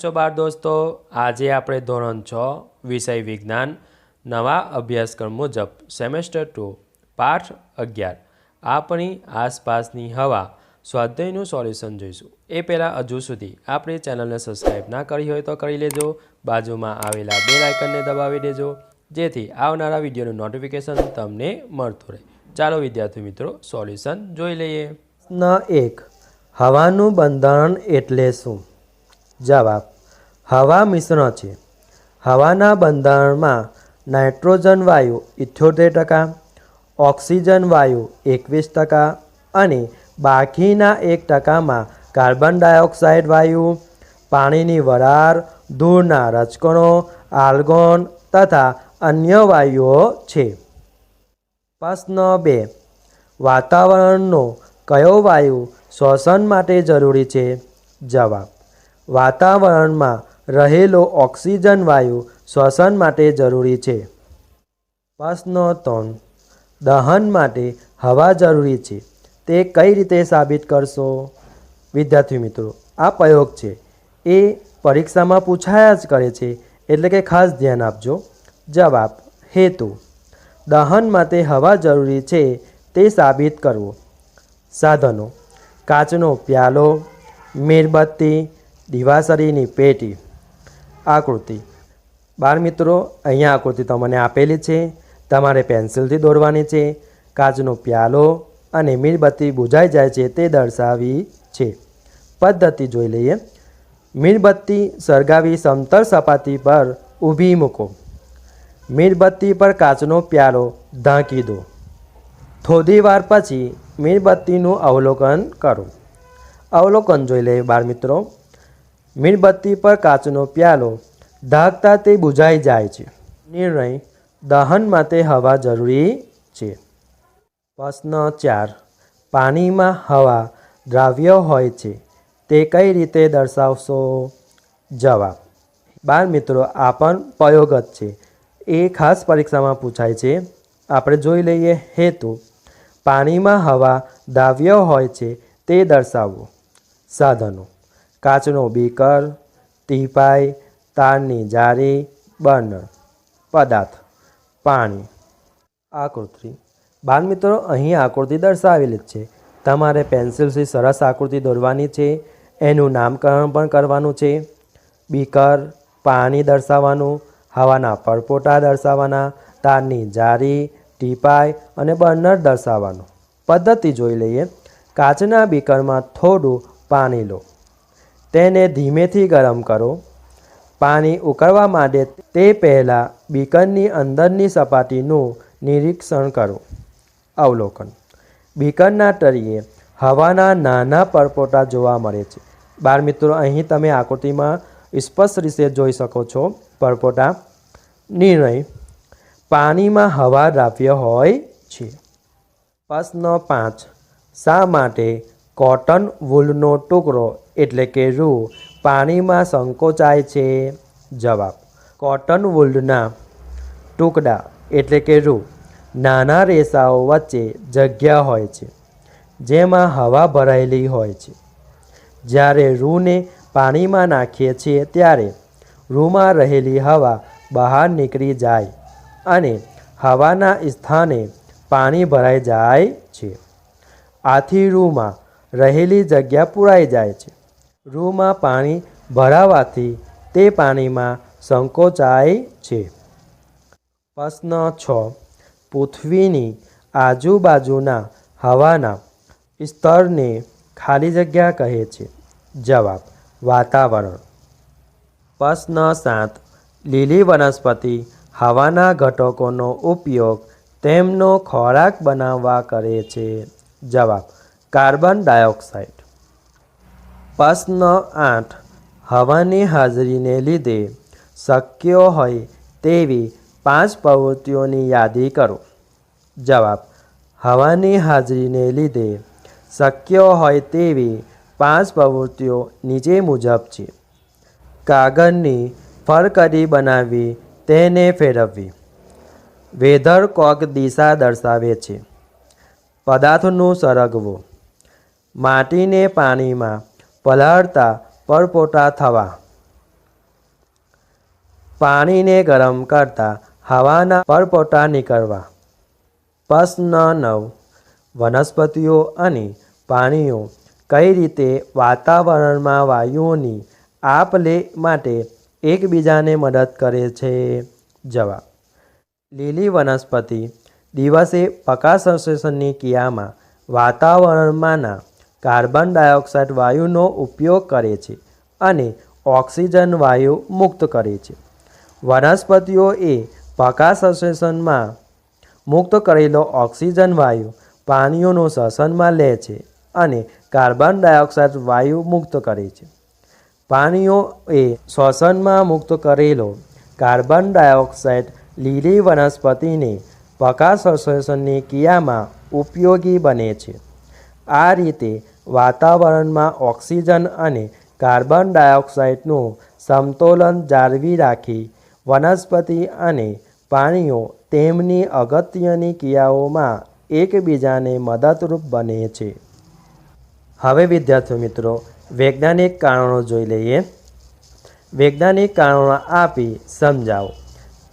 છો બાળ દોસ્તો? આજે આપણે ધોરણ 6 વિષય વિજ્ઞાન નવા અભ્યાસક્રમ મુજબ સેમેસ્ટર 2 પાઠ 11 આપણી આસપાસની હવા સ્વાધ્યાયનું સોલ્યુશન જોઈશું। એ પહેલાં હજુ સુધી આપણી ચેનલને સબસ્ક્રાઈબ ના કરી હોય તો કરી લેજો। બાજુમાં આવેલા બેલ આઇકનને દબાવી દેજો જેથી આવનારા વિડીયોનું નોટિફિકેશન તમને મળતું રહે। ચાલો વિદ્યાર્થી મિત્રો સોલ્યુશન જોઈ લઈએ। પ્રશ્ન 1 હવાનું બંધારણ એટલે શું? જવાબ હવા મિશ્રણ છે। હવાના બંધારણમાં નાઇટ્રોજન વાયુ 78%, ઓક્સિજન વાયુ 21% અને બાકીના 1%માં કાર્બન ડાયોક્સાઇડ વાયુ, પાણીની વરાળ, ધૂળના રજકણો, આર્ગોન તથા અન્ય વાયુઓ છે। પ્રશ્ન 2 વાતાવરણનો કયો વાયુ શ્વસન માટે જરૂરી છે? જવાબ વાતાવરણમાં રહેલો ઓક્સિજન વાયુ શ્વસન માટે જરૂરી છે। પ્રશ્ન 3 દહન માટે હવા જરૂરી છે તે કઈ રીતે સાબિત કરશો? વિદ્યાર્થી મિત્રો આ પ્રયોગ છે એ પરીક્ષામાં પૂછાયા જ કરે છે એટલે કે ખાસ ધ્યાન આપજો। જવાબ હેતુ દહન માટે હવા જરૂરી છે તે સાબિત કરવો। સાધનો કાચનો પ્યાલો, મીણબત્તી, દિવાસળીની પેટી। આકૃતિ બાળ મિત્રો અહીંયા આકૃતિ તમને આપેલી છે, તમારે પેન્સિલથી દોરવાની છે। કાચનો પ્યાલો અને મીણબત્તી બુઝાઈ જાય છે તે દર્શાવી છે। પદ્ધતિ જોઈ લઈએ। મીણબત્તી સળગાવી સમતલ સપાટી પર ઊભી મૂકો। મીણબત્તી પર કાચનો પ્યાલો ઢાંકી દો। થોડી વાર પછી મીણબત્તીનું અવલોકન કરો। અવલોકન જોઈ લઈએ બાળ મિત્રો। મીણબત્તી પર કાચનો પ્યાલો ઢાંકતા તે બુઝાઈ જાય છે। નિર્ણય દહન માટે હવા જરૂરી છે। પ્રશ્ન 4 પાણીમાં હવા દ્રાવ્ય હોય છે તે કઈ રીતે દર્શાવશો? જવાબ બાળ મિત્રો આ પણ પ્રયોગ જ છે, એ ખાસ પરીક્ષામાં પૂછાય છે। આપણે જોઈ લઈએ હેતુ પાણીમાં હવા દ્રાવ્ય હોય છે તે દર્શાવવું। સાધનો કાચનો બીકર, ટીપાઈ, તારની જાળી, બર્નર। પદાર્થ પાણી। આકૃતિ બાળ મિત્રો અહીં આકૃતિ દર્શાવેલી જ છે, તમારે પેન્સિલથી સરસ આકૃતિ દોરવાની છે, એનું નામકરણ પણ કરવાનું છે। બીકર પાણી દર્શાવવાનું, હવાના પરપોટા દર્શાવવાના, તારની જાળી, ટીપાઈ અને બર્નર દર્શાવવાનું। પદ્ધતિ જોઈ લઈએ। કાચના બીકરમાં થોડું પાણી લો, તેને ધીમેથી ગરમ કરો। પાણી ઉકળવા માંડે તે પહેલાં બીકરની અંદરની સપાટીનું નિરીક્ષણ કરો। અવલોકન બીકરના તળિયે હવાના નાના પરપોટા જોવા મળે છે। બાળ મિત્રો અહીં તમે આકૃતિમાં સ્પષ્ટ રીતે જોઈ શકો છો પરપોટા। નિર્ણય પાણીમાં હવા દ્રાવ્ય હોય છે। પ્રશ્ન 5 શા માટે કોટન વૂલનો ટુકડો એટલે કે રૂ પાણીમાં સંકોચાય છે? જવાબ કોટન વૂલના ટુકડા એટલે કે રૂ નાના રેસાઓ વચ્ચે જગ્યા હોય છે જેમાં હવા ભરાયેલી હોય છે। જ્યારે રૂને પાણીમાં નાખીએ છીએ ત્યારે રૂમાં રહેલી હવા બહાર નીકળી જાય અને હવાના સ્થાને પાણી ભરાઈ જાય છે। આથી રૂમાં રહેલી જગ્યા પૂરાઈ જાય છે। રૂમાં પાણી ભરાવાથી તે પાણીમાં સંકોચાય છે। પ્રશ્ન 6 પૃથ્વીની આજુબાજુના હવાના સ્તરને ખાલી જગ્યા કહે છે? જવાબ વાતાવરણ। પ્રશ્ન 7 લીલી વનસ્પતિ હવાના ઘટકોનો ઉપયોગ તેમનો ખોરાક બનાવવા કરે છે? જવાબ કાર્બન ડાયોક્સાઇડ। પ્રશ્ન 8 હવાની હાજરીને લીધે શક્ય હોય તેવી 5 પ્રવૃત્તિઓની યાદી કરો। જવાબ હવાની હાજરીને લીધે શક્ય હોય તેવી 5 પ્રવૃત્તિઓ નીચે મુજબ છે। કાગળની ફરકડી બનાવવી, તેને ફેરવવી। વેધરકોક દિશા દર્શાવે છે। પદાર્થનું સરગવું, માટીને પાણીમાં પલાળતા પરપોટા થવા, પાણીને ગરમ કરતા હવાના પરપોટા નીકળવા. પ્રશ્ન 9. વનસ્પતિઓ અને પ્રાણીઓ કઈ રીતે વાતાવરણમાં વાયુઓની આપ-લે માટે એકબીજાને મદદ કરે છે? જવાબ. લીલી વનસ્પતિ દિવસે પ્રકાશસંશ્લેષણની ક્રિયામાં વાતાવરણમાંના કાર્બન ડાયોક્સાઇડ વાયુનો ઉપયોગ કરે છે અને ઓક્સિજન વાયુ મુક્ત કરે છે. વનસ્પતિઓ એ પ્રકાશસંશ્લેષણમાં મુક્ત કરેલો ઓક્સિજન વાયુ પ્રાણીઓનું શ્વસનમાં લે છે અને કાર્બન ડાયોક્સાઇડ વાયુ મુક્ત કરે છે. પ્રાણીઓએ શ્વસનમાં મુક્ત કરેલો કાર્બન ડાયોક્સાઇડ લીલી વનસ્પતિને પ્રકાશસંશ્લેષણની ક્રિયામાં ઉપયોગી બને છે. આ રીતે વાતાવરણમાં ઓક્સિજન અને કાર્બન ડાયોક્સાઇડનું સમતોલન જાળવી રાખી વનસ્પતિ અને પ્રાણીઓ તેમની અગત્યની ક્રિયાઓમાં એકબીજાને મદદરૂપ બને છે. હવે વિદ્યાર્થી મિત્રો, વૈજ્ઞાનિક કારણો જોઈ લઈએ. વૈજ્ઞાનિક કારણો આપી સમજાવો.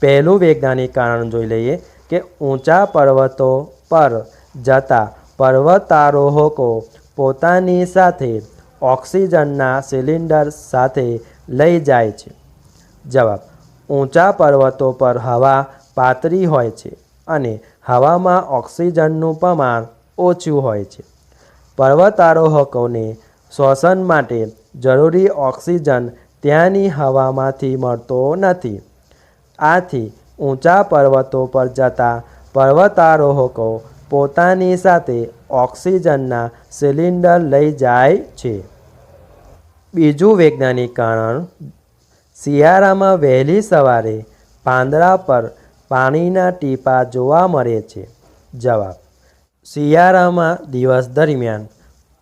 પહેલું વૈજ્ઞાનિક કારણ જોઈ લઈએ કે ઊંચા પર્વતો પર જતા પર્વતારોહકો પોતાની સાથે ઓક્સિજનના સિલિન્ડર સાથે લઈ જાય છે. જવાબ. ઊંચા પર્વતો પર હવા પાતળી હોય છે અને હવામાં ઓક્સિજનનું પ્રમાણ ઓછું હોય છે. પર્વતારોહકોને શ્વસન માટે જરૂરી ઓક્સિજન ત્યાંની હવામાંથી મળતો નથી. આથી ઊંચા પર્વતો પર જતા પર્વતારોહકો પોતાની સાથે ઓક્સિજનના સિલિન્ડર લઈ જાય છે. બીજું વૈજ્ઞાનિક કારણ, શિયાળામાં વહેલી સવારે પાંદડા પર પાણીના ટીપાં જોવા મળે છે. જવાબ. શિયાળામાં દિવસ દરમિયાન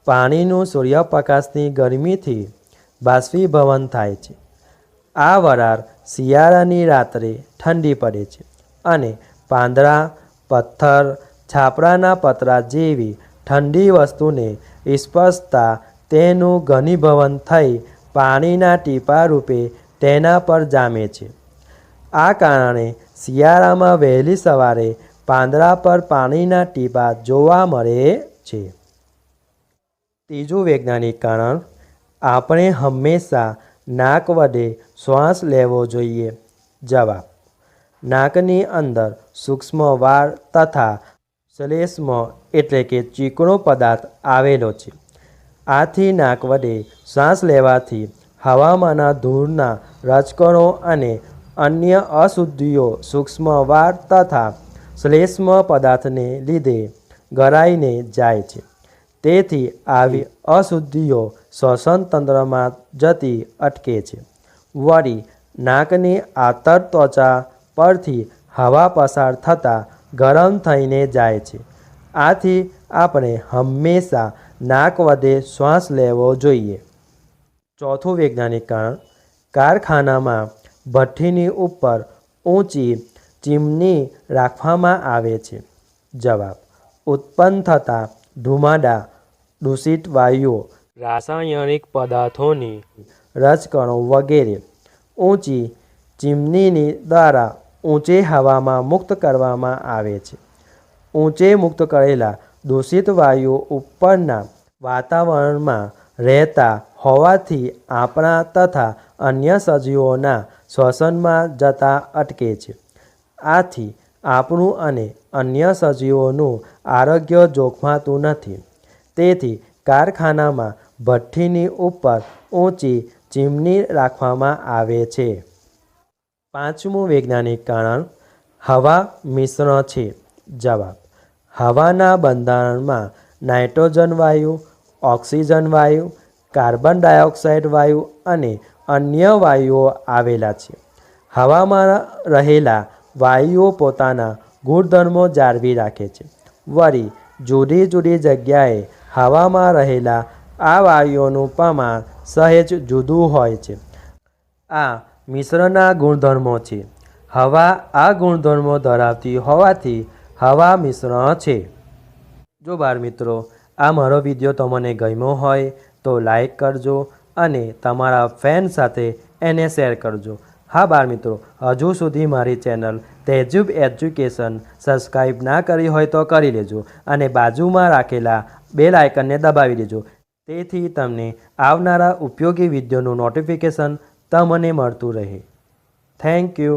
પાણીનું સૂર્યપ્રકાશની ગરમીથી બાષ્પીભવન થાય છે. આ વરાળ શિયાળાની રાત્રે ઠંડી પડે છે અને પાંદડા, પથ્થર, છાપરાના પતરા જેવી ઠંડી વસ્તુને સ્પર્શતા તેનું ઘનીભવન થઈ પાણીના ટીપાં રૂપે તેના પર જામે છે. આ કારણે શિયાળામાં વહેલી સવારે પાંદડા પર પાણીના ટીપાં જોવા મળે છે. ત્રીજું વૈજ્ઞાનિક કારણ, આપણે હંમેશા નાક વડે શ્વાસ લેવો જોઈએ. જવાબ. નાકની અંદર સૂક્ષ્મ વાળ તથા શ્લેષ્મ એટલે કે ચીકણો પદાર્થ આવેલો છે. આથી નાક વડે શ્વાસ લેવાથી હવામાંના ધૂળના રજકણો અને અન્ય અશુદ્ધિઓ સૂક્ષ્મ વાળ તથા શ્લેષ્મ પદાર્થને લીધે ગળાઈને જાય છે. તેથી આવી અશુદ્ધિઓ શ્વસન તંત્રમાં જતી અટકે છે. વળી નાકની આંતરત્વચા પરથી હવા પસાર થતાં ગરમ થઈને જાય છે. આથી આપણે હંમેશા નાક વડે શ્વાસ લેવો જોઈએ. ચોથું વૈજ્ઞાનિક કારણ, કારખાનામાં ભઠ્ઠીની ઉપર ઊંચી ચીમની રાખવામાં આવે છે. જવાબ. ઉત્પન્ન થતા ધુમાડા, દૂષિત વાયુઓ, રાસાયણિક પદાર્થોની રજકણો વગેરે ઊંચી ચીમનીની દ્વારા ઊંચે હવામાં મુક્ત કરવામાં આવે છે. ઊંચે મુક્ત કરેલા દૂષિત વાયુઓ ઉપરના વાતાવરણમાં રહેતા હોવાથી આપણા તથા અન્ય સજીવોના શ્વસનમાં જતા અટકે છે. આથી આપણું અને અન્ય સજીવોનું આરોગ્ય જોખમાતું નથી. તેથી કારખાનામાં ભઠ્ઠીની ઉપર ઊંચી ચીમની રાખવામાં આવે છે. પાંચમું વૈજ્ઞાનિક કારણ, હવા મિશ્ર છે. જવાબ. હવાના બંધારણમાં નાઇટ્રોજન વાયુ, ઓક્સિજન વાયુ, કાર્બન ડાયોક્સાઇડ વાયુ અને અન્ય વાયુઓ આવેલા છે. હવામાં રહેલા વાયુઓ પોતાના ગુણધર્મો જાળવી રાખે છે. વળી જુદી જુદી જગ્યાએ હવામાં રહેલા આ વાયુઓનું પ્રમાણ સહેજ જુદું હોય છે. આ મિશ્રના ગુણધર્મો છે. હવા આ ગુણધર્મો ધરાવતી હોવાથી હવા મિશ્ર છે. જો બાળ મિત્રો, આ મારો વિડીયો તમને ગમ્યો હોય તો લાઈક કરજો અને તમારા ફ્રેન્ડ સાથે એને શેર કરજો. હા બાળ મિત્રો, હજુ સુધી મારી ચેનલ તેજુબ એજ્યુકેશન સબસ્ક્રાઈબ ના કરી હોય તો કરી લેજો અને બાજુમાં રાખેલા બેલ આઇકનને દબાવી દેજો. તેથી તમને આવનારા ઉપયોગી વિડીયોનું નોટિફિકેશન તમને મળતું રહે. Thank you.